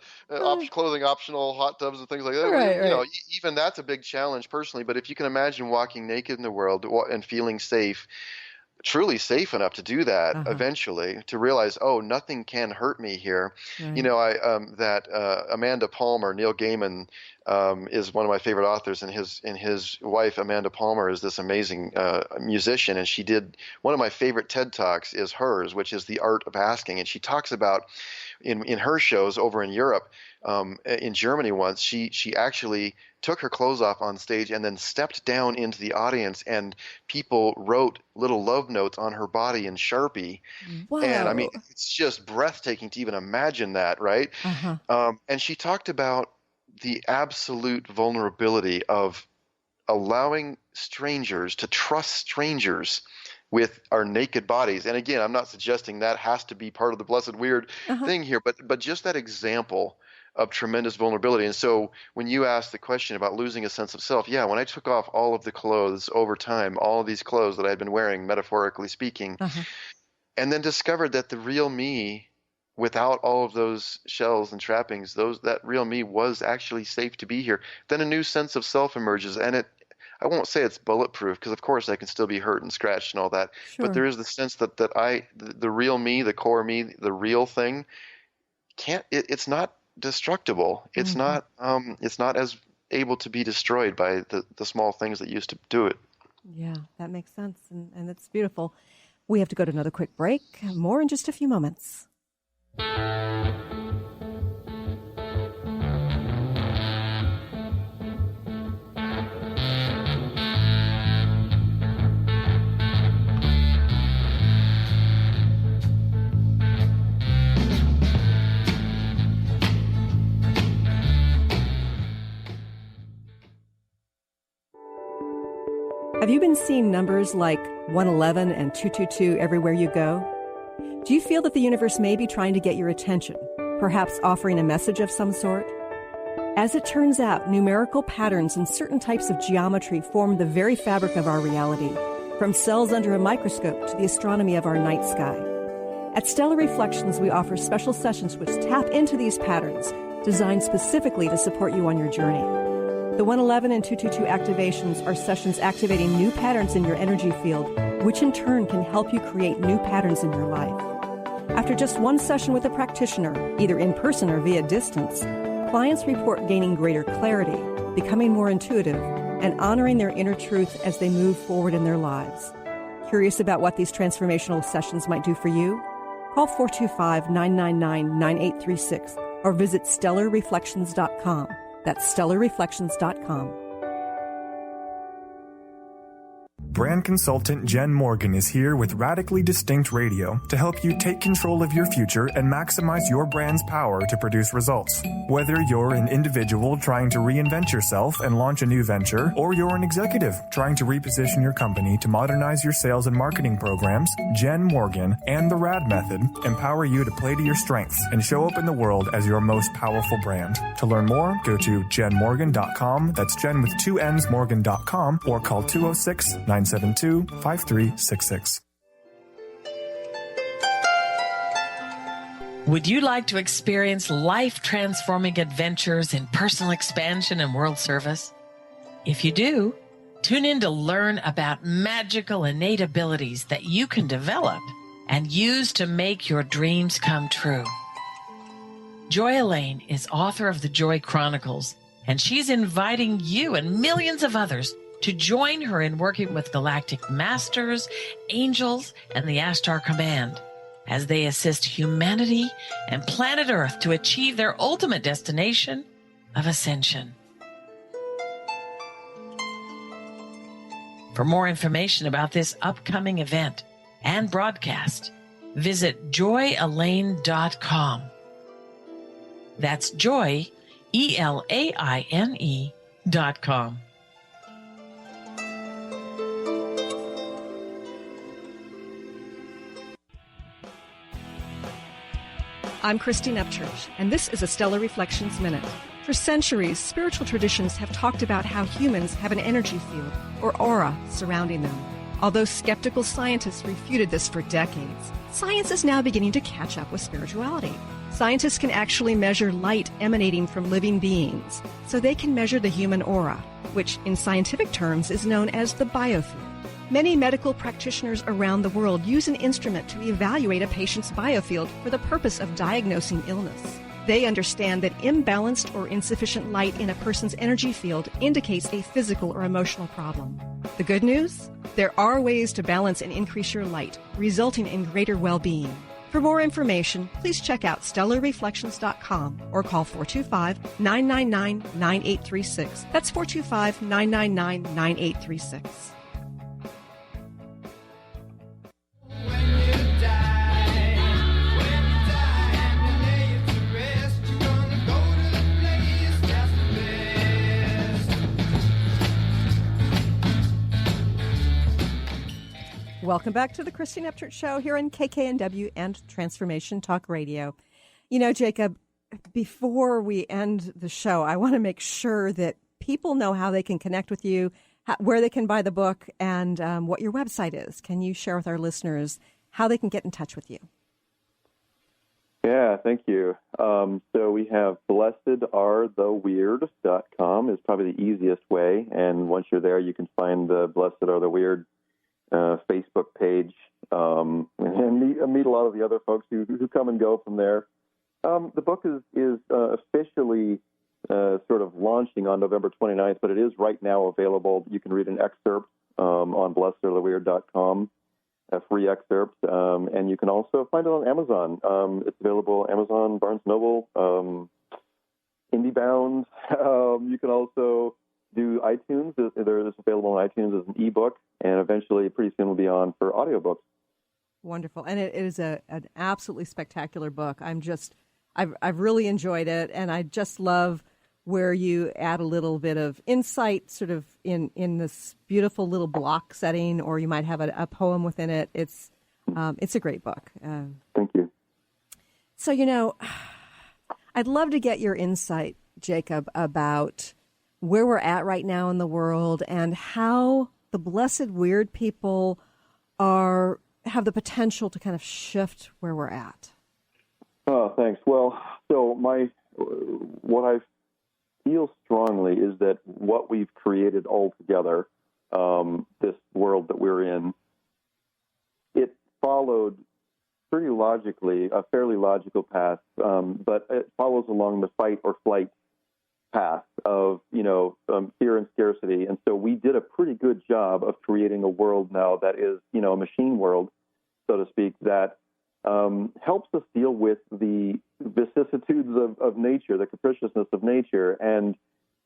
[SPEAKER 5] clothing optional hot tubs and things like that.
[SPEAKER 4] Right.
[SPEAKER 5] Even that's a big challenge personally. But if you can imagine walking naked in the world and feeling safe, truly safe enough to do that eventually, to realize, oh, nothing can hurt me here. Right. Amanda Palmer, Neil Gaiman, is one of my favorite authors, and his wife Amanda Palmer is this amazing musician, and she did one of my favorite TED Talks is hers, which is The Art of Asking, and she talks about in her shows over in Europe, in Germany once, she actually took her clothes off on stage and then stepped down into the audience, and people wrote little love notes on her body in Sharpie.
[SPEAKER 4] Wow.
[SPEAKER 5] And I mean, it's just breathtaking to even imagine that, right? And she talked about the absolute vulnerability of allowing strangers to trust strangers with our naked bodies. And again, I'm not suggesting that has to be part of the blessed weird thing here, but just that example of tremendous vulnerability. And so when you asked the question about losing a sense of self, when I took off all of the clothes over time, all of these clothes that I had been wearing, metaphorically speaking, and then discovered that the real me, without all of those shells and trappings, that real me was actually safe to be here, then a new sense of self emerges. And I won't say it's bulletproof, because of course I can still be hurt and scratched and all that. Sure. But there is the sense that the real me, the core me, the real thing, it's not destructible. It's not as able to be destroyed by the small things that used to do it.
[SPEAKER 4] Yeah, that makes sense, and it's beautiful. We have to go to another quick break. More in just a few moments. Have you been seeing numbers like 111 and 222 everywhere you go? Do you feel that the universe may be trying to get your attention, perhaps offering a message of some sort? As it turns out, numerical patterns and certain types of geometry form the very fabric of our reality, from cells under a microscope to the astronomy of our night sky. At Stellar Reflections, we offer special sessions which tap into these patterns, designed specifically to support you on your journey. The 111 and 222 activations are sessions activating new patterns in your energy field, which in turn can help you create new patterns in your life. After just one session with a practitioner, either in person or via distance, clients report gaining greater clarity, becoming more intuitive, and honoring their inner truth as they move forward in their lives. Curious about what these transformational sessions might do for you? Call 425-999-9836 or visit stellarreflections.com. That's stellarreflections.com.
[SPEAKER 15] Brand consultant Jen Morgan is here with Radically Distinct Radio to help you take control of your future and maximize your brand's power to produce results. Whether you're an individual trying to reinvent yourself and launch a new venture, or you're an executive trying to reposition your company to modernize your sales and marketing programs, Jen Morgan and the RAD Method empower you to play to your strengths and show up in the world as your most powerful brand. To learn more, go to jenmorgan.com. That's Jen with 2 N's, Morgan.com, or call 206-972-5366.
[SPEAKER 16] Would you like to experience life-transforming adventures in personal expansion and world service? If you do, tune in to learn about magical innate abilities that you can develop and use to make your dreams come true. Joy Elaine is author of the Joy Chronicles, and she's inviting you and millions of others to join her in working with galactic masters, angels, and the Ashtar Command as they assist humanity and planet Earth to achieve their ultimate destination of ascension. For more information about this upcoming event and broadcast, visit joyelaine.com. That's joy, ELAINE.com.
[SPEAKER 4] I'm Christine Upchurch, and this is a Stellar Reflections Minute. For centuries, spiritual traditions have talked about how humans have an energy field, or aura, surrounding them. Although skeptical scientists refuted this for decades, science is now beginning to catch up with spirituality. Scientists can actually measure light emanating from living beings, so they can measure the human aura, which in scientific terms is known as the biofield. Many medical practitioners around the world use an instrument to evaluate a patient's biofield for the purpose of diagnosing illness. They understand that imbalanced or insufficient light in a person's energy field indicates a physical or emotional problem. The good news? There are ways to balance and increase your light, resulting in greater well-being. For more information, please check out stellarreflections.com or call 425-999-9836. That's 425-999-9836. Welcome back to the Christine Upchurch Show here on KKNW and Transformation Talk Radio. You know, Jacob, before we end the show, I want to make sure that people know how they can connect with you, where they can buy the book, and what your website is. Can you share with our listeners how they can get in touch with you?
[SPEAKER 17] Yeah, thank you. So we have blessedaretheweird.com is probably the easiest way. And once you're there, you can find the Blessed Are the Weird Facebook page and meet a lot of the other folks who come and go from there. The book is officially sort of launching on November 29th, but it is right now available. You can read an excerpt on blessedaretheweird.com, a free excerpt, and you can also find it on Amazon. It's available Amazon, Barnes & Noble, IndieBound. You can also do iTunes. It's available on iTunes as an ebook, and eventually, pretty soon, will be on for audiobooks.
[SPEAKER 4] Wonderful, and it is an absolutely spectacular book. I've really enjoyed it, and I just love where you add a little bit of insight, sort of in this beautiful little block setting, or you might have a poem within it. It's a great book.
[SPEAKER 17] Thank you.
[SPEAKER 4] So, you know, I'd love to get your insight, Jacob, about where we're at right now in the world and how the blessed weird people have the potential to kind of shift where we're at.
[SPEAKER 17] Oh, thanks. Well, so what I've feel strongly is that what we've created all together, this world that we're in, it followed pretty logically, a fairly logical path, but it follows along the fight or flight path of, fear and scarcity. And so we did a pretty good job of creating a world now that is, a machine world, so to speak, that helps us deal with the vicissitudes of nature, the capriciousness of nature, and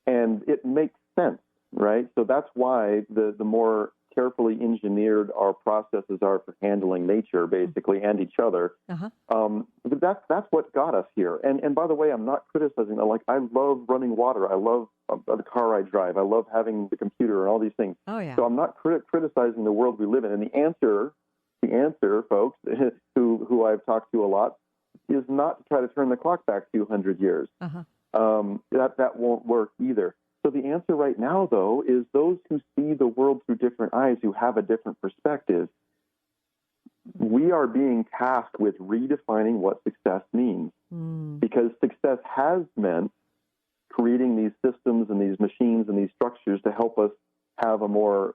[SPEAKER 17] it makes sense, right? So that's why the more carefully engineered our processes are for handling nature, basically, and each other. That's what got us here. And by the way, I'm not criticizing. Like, I love running water. I love the car I drive. I love having the computer and all these things.
[SPEAKER 4] Oh, yeah.
[SPEAKER 17] So I'm not criticizing the world we live in. And the answer, folks, who I've talked to a lot, is not to try to turn the clock back 200 years. That won't work either. So the answer right now, though, is those who see the world through different eyes, who have a different perspective, we are being tasked with redefining what success means. Because success has meant creating these systems and these machines and these structures to help us have a more,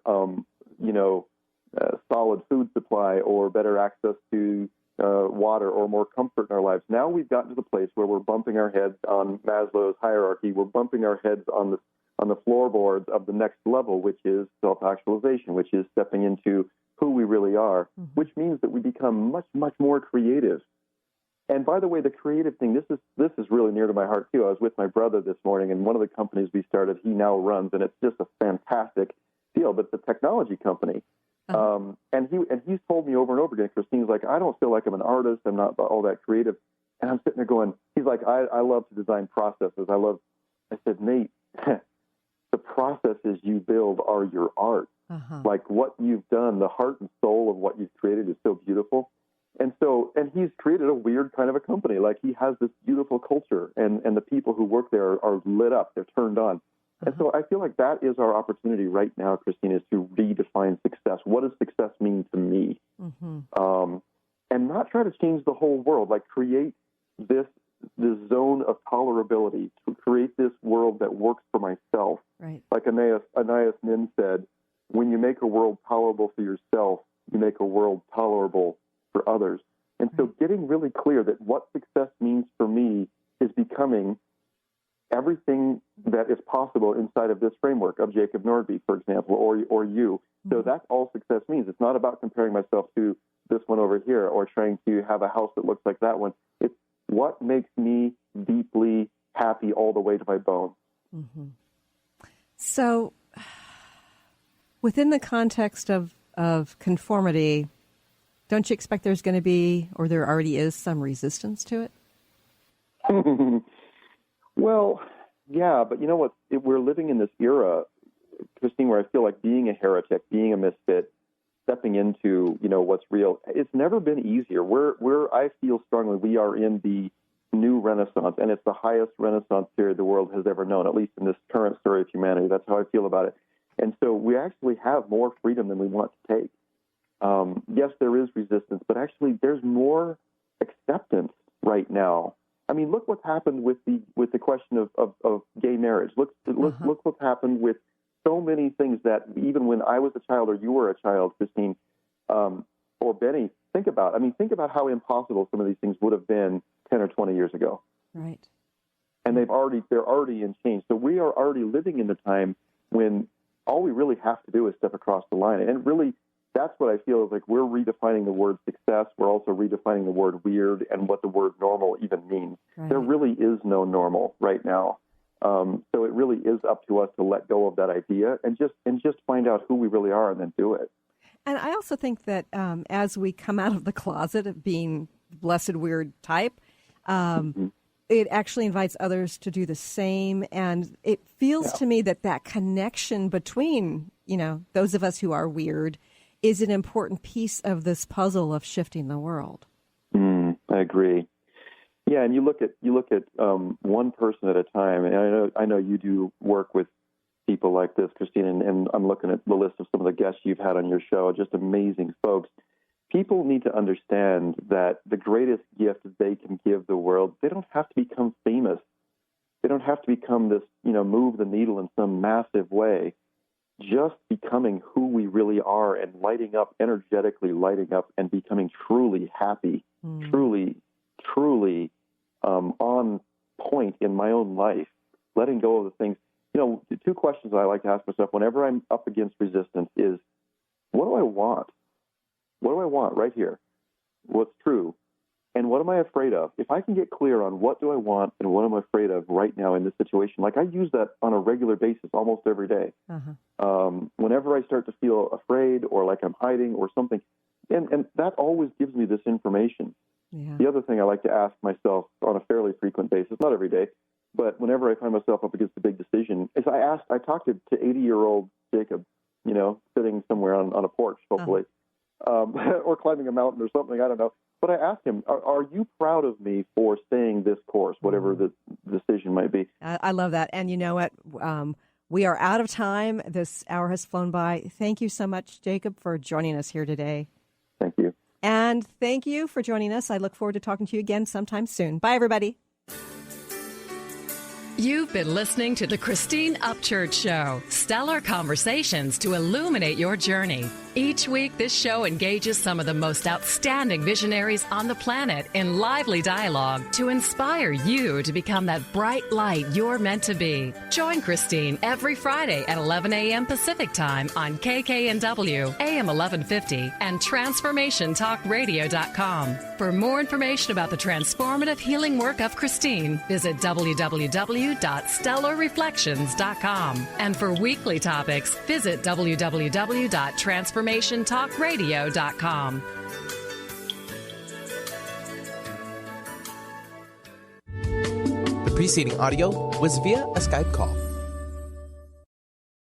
[SPEAKER 17] solid food supply or better access to water or more comfort in our lives. Now we've gotten to the place where we're bumping our heads on Maslow's hierarchy. We're bumping our heads on the floorboards of the next level, which is self-actualization, which is stepping into who we really are, which means that we become much, much more creative. And by the way, the creative thing, this is really near to my heart too. I was with my brother this morning, and one of the companies we started, he now runs, and it's just a fantastic deal. But it's a technology company. And he's told me over and over again, Christine's like, I don't feel like I'm an artist. I'm not all that creative. And I'm sitting there going, he's like, I love to design processes. I said, Nate, the processes you build are your art. Like what you've done, the heart and soul of what you've created is so beautiful. And he's created a weird kind of a company. Like he has this beautiful culture, and the people who work there are lit up. They're turned on. And so I feel like that is our opportunity right now, Christine, is to redefine success. What does success mean to me? And not try to change the whole world, like create this zone of tolerability, to create this world that works for myself.
[SPEAKER 4] Right.
[SPEAKER 17] Like Anais Nin said, when you make a world tolerable for yourself, you make a world tolerable for others. And so getting really clear that what success means for me is becoming everything that is possible inside of this framework of Jacob Nordby, for example, or you. So that's all success means. It's not about comparing myself to this one over here or trying to have a house that looks like that one. It's what makes me deeply happy all the way to my bone.
[SPEAKER 4] So within the context of conformity, don't you expect there's going to be, or there already is, some resistance to it?
[SPEAKER 17] Well, yeah, but you know what? We're living in this era, Christine, where I feel like being a heretic, being a misfit, stepping into, what's real, it's never been easier. I feel strongly we are in the new Renaissance, and it's the highest Renaissance period the world has ever known, at least in this current story of humanity. That's how I feel about it. And so we actually have more freedom than we want to take. Yes, there is resistance, but actually there's more acceptance right now. I mean, look what's happened with the question of gay marriage. Look what's happened with so many things that even when I was a child or you were a child, Christine, or Benny, think about how impossible some of these things would have been 10 or 20 years ago.
[SPEAKER 4] Right.
[SPEAKER 17] And they're already in change. So we are already living in the time when all we really have to do is step across the line. And really, that's what I feel is like we're redefining the word success. We're also redefining the word weird and what the word normal even means. Right. There really is no normal right now. So it really is up to us to let go of that idea and just find out who we really are and then do it.
[SPEAKER 4] And I also think that as we come out of the closet of being blessed weird type, it actually invites others to do the same. And it feels to me that connection between, those of us who are weird is an important piece of this puzzle of shifting the world.
[SPEAKER 17] I agree. Yeah, and you look at one person at a time. And I know you do work with people like this, Christine, and I'm looking at the list of some of the guests you've had on your show. Just amazing folks. People need to understand that the greatest gift they can give the world, they don't have to become famous. They don't have to become this, move the needle in some massive way. Just becoming who we really are and energetically lighting up and becoming truly happy, truly on point in my own life, letting go of the things. The two questions I like to ask myself whenever I'm up against resistance is, what do I want? What do I want right here? What's true? And what am I afraid of? If I can get clear on what do I want and what am I afraid of right now in this situation, like I use that on a regular basis almost every day. Whenever I start to feel afraid or like I'm hiding or something, and that always gives me this information. Yeah. The other thing I like to ask myself on a fairly frequent basis, not every day, but whenever I find myself up against a big decision, is I talked to 80-year-old Jacob, sitting somewhere on a porch, hopefully, or climbing a mountain or something, I don't know. But I asked him, are you proud of me for staying this course, whatever the decision might be?
[SPEAKER 4] I love that. And you know what? We are out of time. This hour has flown by. Thank you so much, Jacob, for joining us here today.
[SPEAKER 17] Thank you.
[SPEAKER 4] And thank you for joining us. I look forward to talking to you again sometime soon. Bye, everybody.
[SPEAKER 3] You've been listening to the Christine Upchurch Show, stellar conversations to illuminate your journey. Each week, this show engages some of the most outstanding visionaries on the planet in lively dialogue to inspire you to become that bright light you're meant to be. Join Christine every Friday at 11 a.m. Pacific Time on KKNW, AM 1150, and TransformationTalkRadio.com. For more information about the transformative healing work of Christine, visit www.stellarreflections.com. And for weekly topics, visit www.transformationtalkradio.com.
[SPEAKER 2] The preceding audio was via a Skype call.